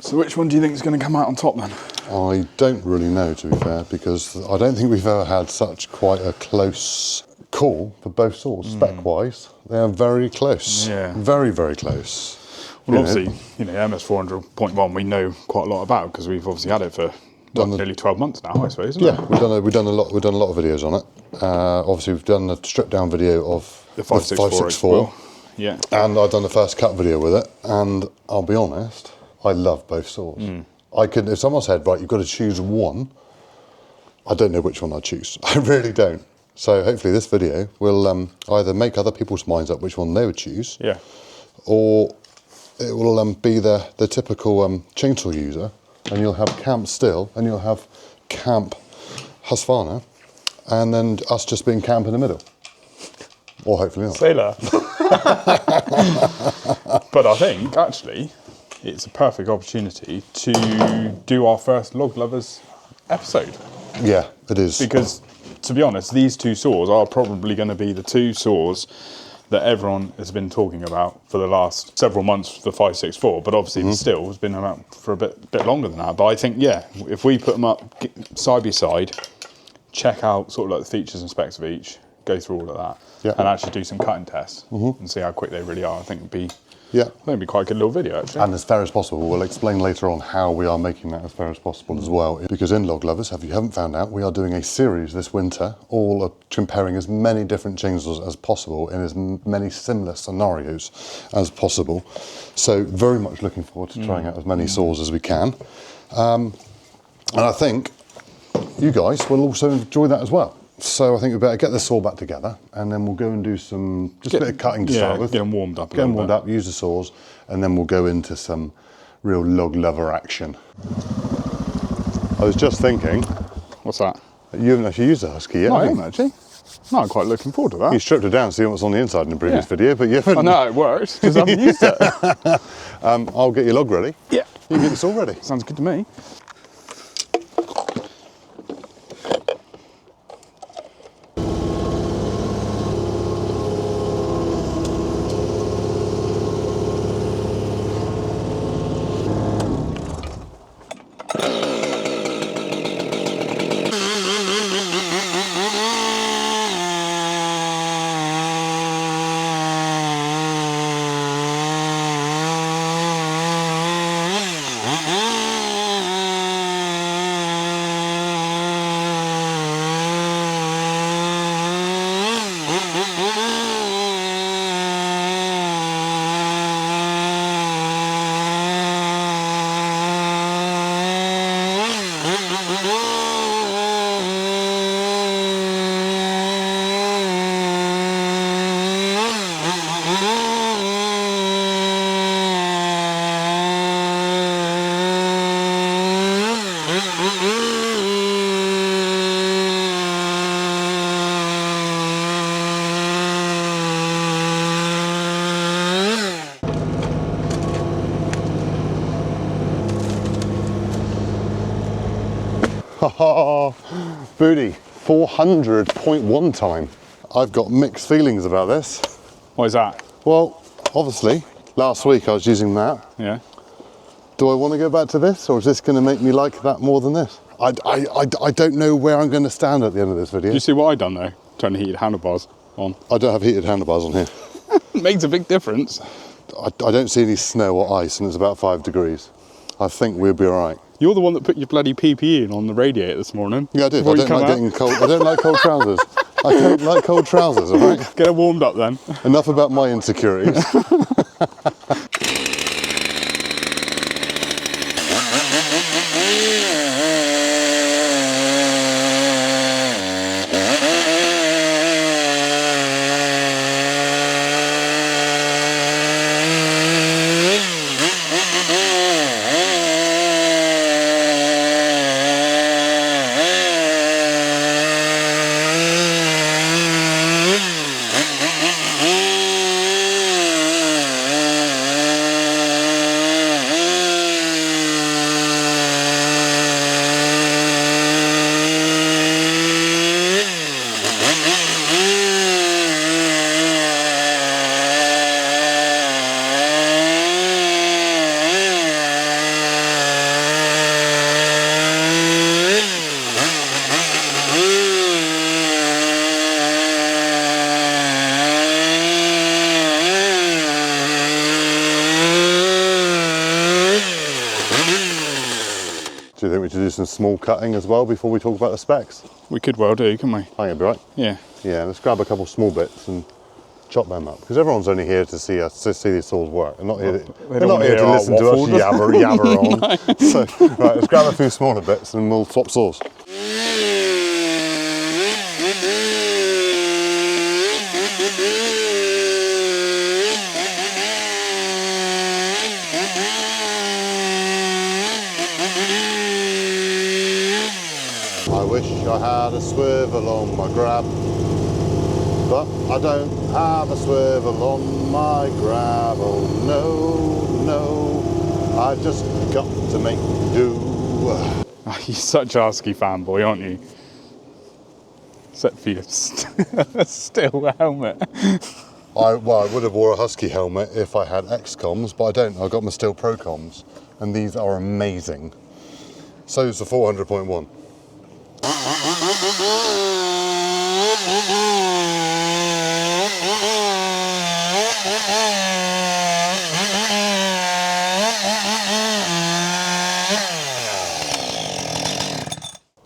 So which one do you think is going to come out on top then? I don't really know, to be fair, because I don't think we've ever had such quite a close call for both saws. Spec-wise, they are very close. Yeah. Very, very close. Well, obviously, MS400.1 we know quite a lot about because we've obviously had it for nearly 12 months now, I suppose. Isn't it? We've done a lot of videos on it. Obviously, we've done a stripped down video of The 564. Yeah. And I've done the first cut video with it. And I'll be honest, I love both saws. If someone said, right, you've got to choose one, I don't know which one I'd choose. I really don't. So hopefully this video will either make other people's minds up which one they would choose, or it will be the typical chainsaw user, and you'll have Camp Stihl and you'll have Camp Husqvarna, and then us just being Camp in the middle. Or hopefully not. Sailor. But I think, actually, it's a perfect opportunity to do our first Log Lovers episode. Yeah, it is. Because, to be honest, these two saws are probably going to be the two saws that everyone has been talking about for the last several months for the 564, but obviously the Stihl has been around for a bit longer than that. But I think, yeah, if we put them up side by side, check out sort of like the features and specs of each, go through all of that, and actually do some cutting tests and see how quick they really are, I think it'd be quite a good little video, actually. And as fair as possible, we'll explain later on how we are making that as fair as possible as well. Because in Log Lovers, if you haven't found out, we are doing a series this winter, all comparing as many different chainsaws as possible in as many similar scenarios as possible. So very much looking forward to trying out as many saws as we can. And I think you guys will also enjoy that as well. So I think we better get this saw back together, and then we'll go and do a bit of cutting to start with. Get them warmed up. Get them warmed up, use the saws, and then we'll go into some real Log Lover action. I was just thinking. What's that? You haven't actually used a Husky yet, No, I have you? haven't actually. No, I'm quite looking forward to that. You stripped it down to see what's on the inside in the previous video, but you haven't. I know it works because I haven't used it. I'll get your log ready. Yeah. You can get the saw ready. Sounds good to me. Booty, 400.1 time. I've got mixed feelings about this. What is that? Well, obviously, last week I was using that. Yeah. Do I want to go back to this, or is this going to make me like that more than this? I don't know where I'm going to stand at the end of this video. Do you see what I done though? Turn the heated handlebars on. I don't have heated handlebars on here. It makes a big difference. I don't see any snow or ice, and it's about 5 degrees. I think we'll be all right. You're the one that put your bloody PPE in on the radiator this morning. Yeah, I did. I don't like getting cold. I don't like cold trousers. I don't like cold trousers, all right? Get it warmed up then. Enough about my insecurities. Do you think we should do some small cutting as well before we talk about the specs? We could well do, couldn't we? I think it'd be right. Yeah. Yeah, let's grab a couple small bits and chop them up, because everyone's only here to see us, to see these saws work. They're not here, they're not here to listen to us yabber on. No. So, right, let's grab a few smaller bits and we'll swap saws. I wish I had a swivel on my grab, but I don't have a swivel on my grab. Oh no, no, I just got to make do. You're such a Husky fanboy, aren't you? Except for your Stihl helmet. I would have wore a Husky helmet if I had X-Coms, but I don't. I've got my Stihl Pro Coms, and these are amazing. So's the 400.1.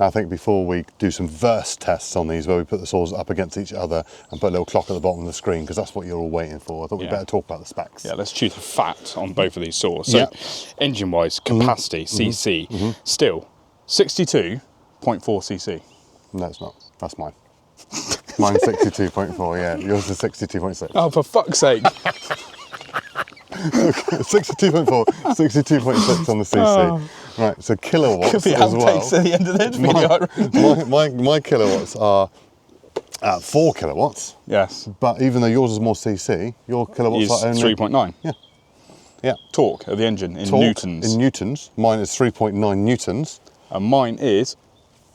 Now I think before we do some verse tests on these, where we put the saws up against each other and put a little clock at the bottom of the screen, because that's what you're all waiting for, I thought we'd better talk about the specs. Yeah, let's chew the fat on both of these saws. So, engine-wise, capacity, CC, Stihl, 62.4 cc. No, it's not. That's mine. Mine's 62.4, yeah. Yours is 62.6. Oh, for fuck's sake. 62.4, 62.6 on the CC. Oh. Right, so kilowatts Could be as well. outtakes at the end of this video. My kilowatts are at 4 kilowatts. Yes. But even though yours is more CC, your kilowatts are only 3.9. Yeah. Yeah. Torque of the engine in Torque newtons. In newtons. Mine is 3.9 newtons. And mine is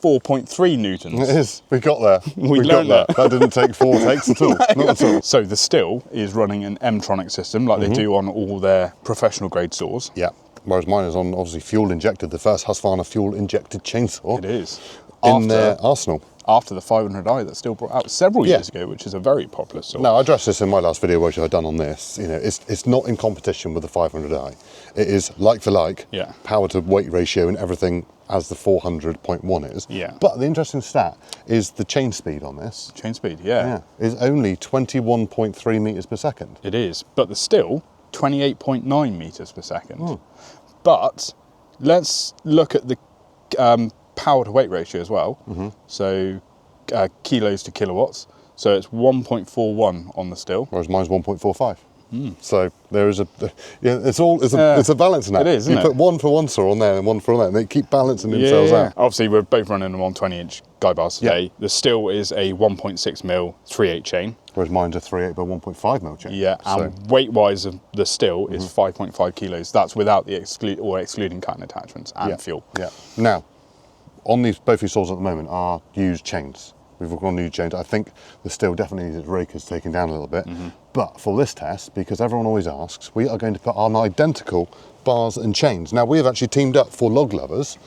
4.3 newtons. It is. We got there. We learned got that. That didn't take 4 takes at all. Not at all. So the Stihl is running an M-tronic system like they do on all their professional grade saws. Yeah. Whereas mine is on obviously fuel injected, the first Husqvarna fuel injected chainsaw. It is. In their arsenal. After the 500i that Stihl brought out several years ago, which is a very popular saw. Now, I addressed this in my last video, which I've done on this. You know, it's not in competition with the 500i. It is like for like, power to weight ratio and everything as the 400.1 is. Yeah. But the interesting stat is the chain speed on this. Chain speed, yeah. Is only 21.3 meters per second. It is, but the Stihl, 28.9 meters per second. But let's look at the power to weight ratio as well. So kilos to kilowatts. So it's 1.41 on the Stihl. Whereas mine's 1.45. So there is it's a balancing act. It is, isn't you put one for one saw on there and one for on there, and they keep balancing themselves out. Obviously, we're both running them on 20-inch guide bars today. The Stihl is a 1.6 mil 3/8 chain. Whereas mine's a 3/8 by 1.5 mil chain. Yeah, and weight-wise of the Stihl is 5.5 kilos. That's without the excluding cutting attachments and fuel. Yeah. Now, on both these saws at the moment are used chains. We've all got new chains. I think the Stihl definitely needs its rakers taken down a little bit. But for this test, because everyone always asks, we are going to put on identical bars and chains. Now, we have actually teamed up for log lovers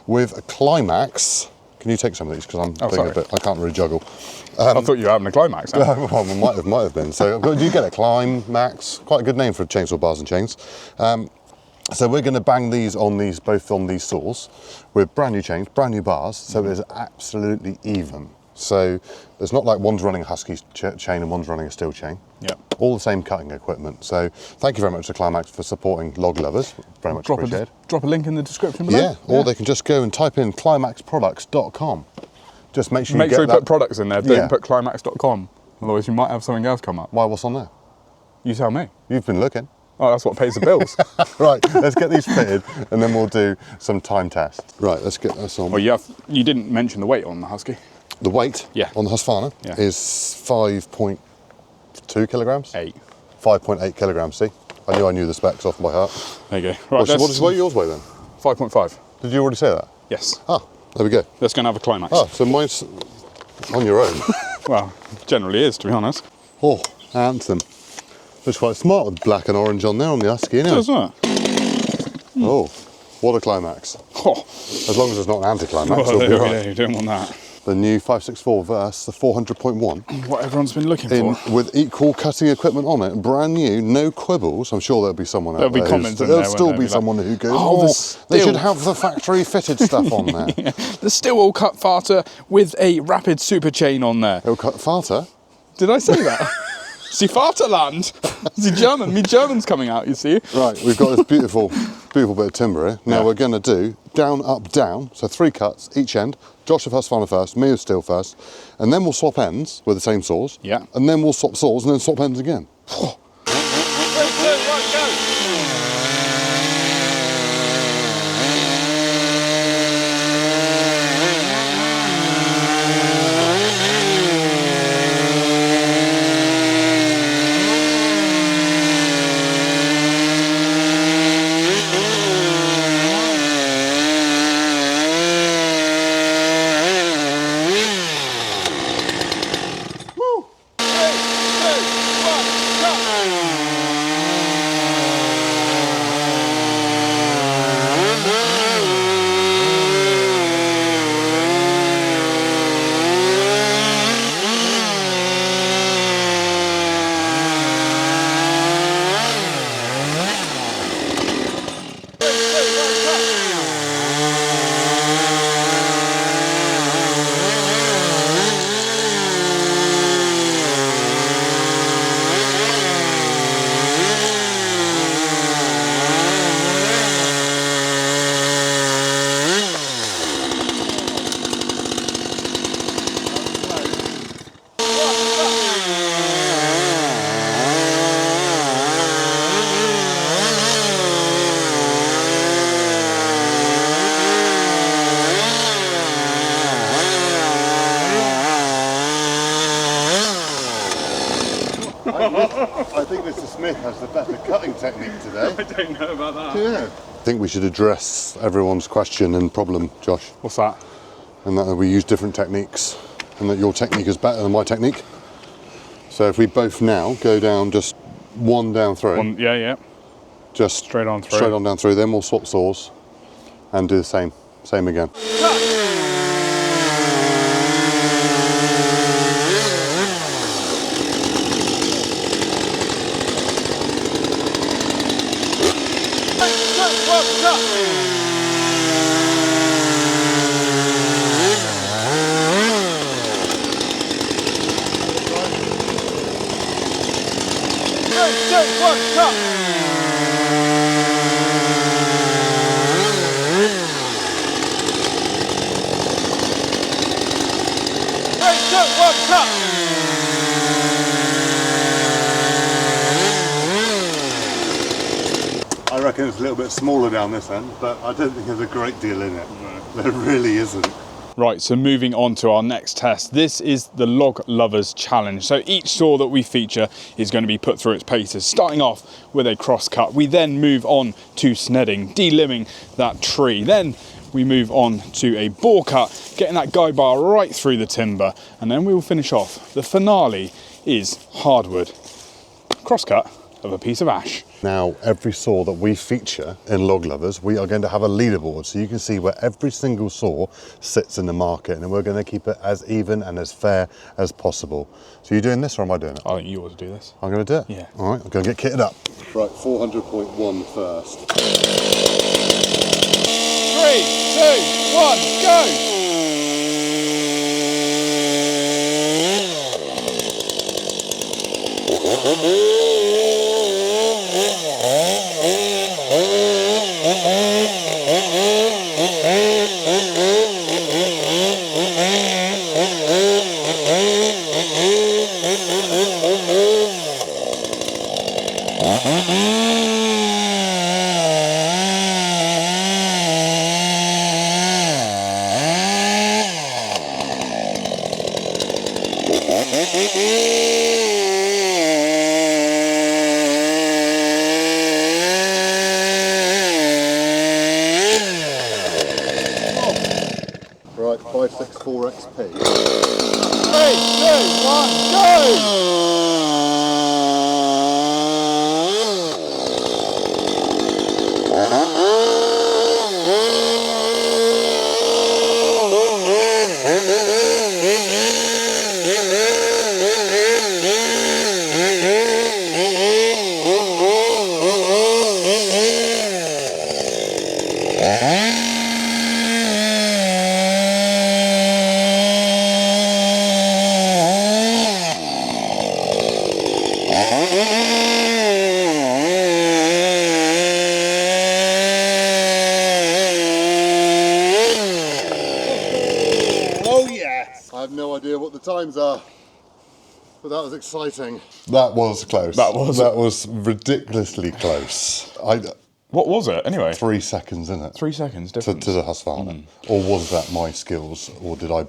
with a Climax. Can you take some of these? Because I'm being a bit, I can't really juggle. I thought you were having a Climax. Well, might have been. So do you get it? Climax, quite a good name for chainsaw bars and chains. So we're going to bang these both on these saws with brand new chains, brand new bars, so it is absolutely even. So it's not like one's running a Husky chain and one's running a Stihl chain. All the same cutting equipment. So thank you very much to Climax for supporting log lovers. Very much appreciated. Drop a link in the description below. Or they can just go and type in climaxproducts.com. Just make sure you put products in there. Don't put climax.com. Otherwise you might have something else come up. Why, what's on there? You tell me. You've been looking. Oh, that's what pays the bills. Right, let's get these fitted and then we'll do some time tests. Right, let's get this on. Well, you didn't mention the weight on the Husky. The weight on the Husqvarna is 5.2 kilograms. 5.8 kilograms, see? I knew the specs off by heart. There you go. Right, what does yours weigh then? 5.5. Did you already say that? Yes. Ah, there we go. Let's go and have a Climax. Oh, so mine's on your own. Well, generally is, to be honest. Oh, handsome. Looks quite smart with black and orange on there on the Husky, isn't it? Doesn't it? Oh, what a Climax. Oh. As long as it's not an anti-climax. Well, there we go, you don't want that. The new 564 Verse, the 400.1. What everyone's been looking for. With equal cutting equipment on it, brand new, no quibbles. I'm sure there'll be someone out there. There'll be comments in there'll there, still won't be there? someone who goes, oh, they should have the factory fitted stuff on there. Yeah. The Stihl cut farter with a rapid super chain on there. It'll cut farter? Did I say that? See, Vaterland. See, German. Me German's coming out, you see. Right, we've got this beautiful bit of timber here. Now Yeah. we're going to do down, up, down. So 3 cuts each end. Josh of Husqvarna first, me of Stihl first. And then we'll swap ends with the same saws. Yeah. And then we'll swap saws and then swap ends again. I think Mr. Smith has the better cutting technique today. I don't know about that. Yeah. I think we should address everyone's question and problem, Josh. What's that? And that we use different techniques and that your technique is better than my technique. So if we both now go down just one down through. Yeah. Just straight on through. Straight on down through, then we'll swap saws and do the same again. I reckon it's a little bit smaller down this end, but I don't think there's a great deal in it. No. There really isn't. Right, so moving on to our next test. This is the Log Lovers Challenge. So each saw that we feature is going to be put through its paces, starting off with a cross cut. We then move on to snedding, delimbing that tree. Then we move on to a bore cut, getting that guy bar right through the timber. And then we will finish off. The finale is hardwood. Cross cut of a piece of ash. Now, every saw that we feature in Log Lovers, we are going to have a leaderboard so you can see where every single saw sits in the market, and we're going to keep it as even and as fair as possible. So you doing this or am I doing it? I think you ought to do this. I'm going to do it? Yeah. All right, I'm going to get kitted up. Right, 400.1 first. 3, 2, 1, go! Right, 564 XP. 3, 2, 1, go! Oh yes! I have no idea what the times are, but that was exciting. That was close. That was ridiculously close. What was it anyway? 3 seconds, in it? 3 seconds difference. To the Husqvarna. Or was that my skills, or did I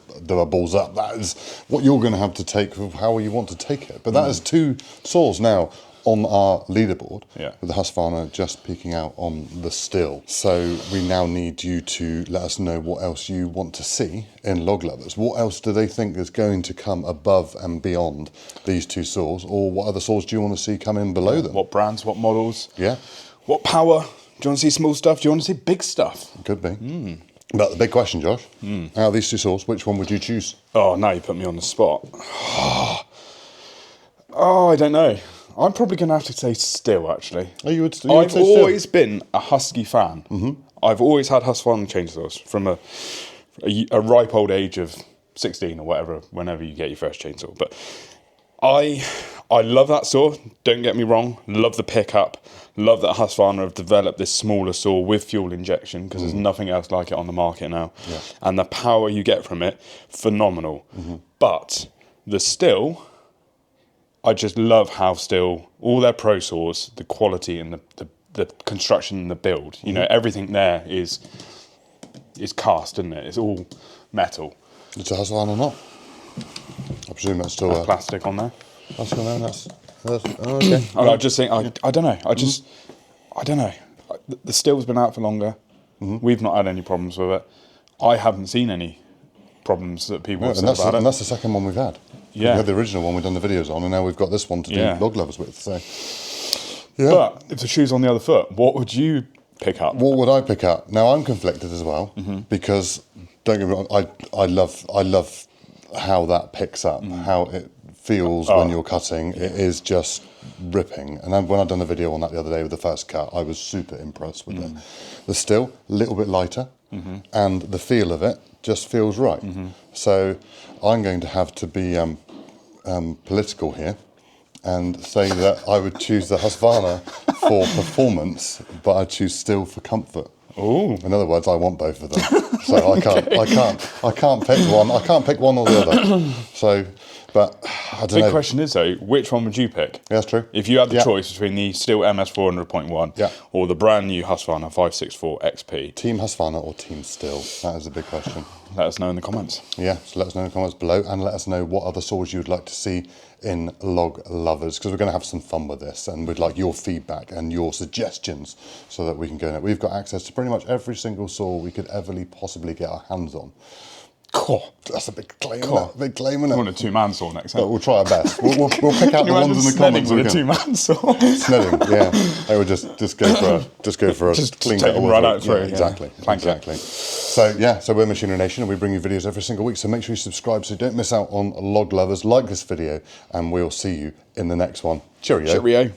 balls up? That is what you're going to have to take, how you want to take it. But that is 2 saws now on our leaderboard, with the Husqvarna just peeking out on the Stihl. So we now need you to let us know what else you want to see in Log Lovers. What else do they think is going to come above and beyond these 2 saws, or what other saws do you want to see come in below them? What brands, what models? Yeah. What power? Do you want to see small stuff? Do you want to see big stuff? Could be. But the big question, Josh, out of these 2 saws, which one would you choose? Oh, now you put me on the spot. Oh, I don't know. I'm probably going to have to say Stihl, actually. Oh, you would say I've Stihl? always been a Husky fan. I've always had Husqvarna chainsaws from a ripe old age of 16 or whatever, whenever you get your first chainsaw. But I love that saw, don't get me wrong. Love the pickup. Love that Husqvarna have developed this smaller saw with fuel injection, because there's nothing else like it on the market now. Yeah. And the power you get from it, phenomenal. But the Stihl, I just love how Stihl, all their pro saws, the quality and the construction and the build, you know, everything there is cast, isn't it? It's all metal. It's a Husqvarna or not? I presume that's still Plastic on there. Plastic on there. That's okay. I just think I don't know. I don't know. The Stihl's been out for longer. We've not had any problems with it. I haven't seen any problems that people have said about it. And that's the second one we've had. Yeah. We had the original one we've done the videos on, and now we've got this one to do Log Lovers with. So, yeah. But if the shoe's on the other foot, what would you pick up? What would I pick up? Now I'm conflicted as well, because don't get me wrong, I love how that picks up, how it feels when you're cutting. It is just ripping. And then when I've done the video on that the other day with the first cut, I was super impressed with it. The Stihl, a little bit lighter, and the feel of it just feels right. So I'm going to have to be political here and say that I would choose the Husqvarna for performance, but I choose Stihl for comfort. Ooh. In other words, I want both of them. So I can't pick one. I can't pick one or the other. So, but I don't know. Big question is though, which one would you pick? Yeah, that's true. If you had the choice between the Stihl MS400.1 or the brand new Husqvarna 564 XP. Team Husqvarna or Team Stihl? That is a big question. Let us know in the comments. Yeah, so let us know in the comments below, and let us know what other saws you would like to see in Log Lovers, because we're going to have some fun with this, and we'd like your feedback and your suggestions so that we can go in it. We've got access to pretty much every single saw we could ever possibly get our hands on. Cool. That's a big claim, isn't it? Big claim, isn't it? I want a 2-man saw next time. But we'll try our best. We'll pick out the ones in the comments. With a 2-man saw. Snedding, yeah. I would just go for a clean take cut. them right out through. Yeah, exactly. So yeah, so we're Machinery Nation, and we bring you videos every single week. So make sure you subscribe so you don't miss out on Log Lovers. Like this video, and we'll see you in the next one. Cheerio. Cheerio.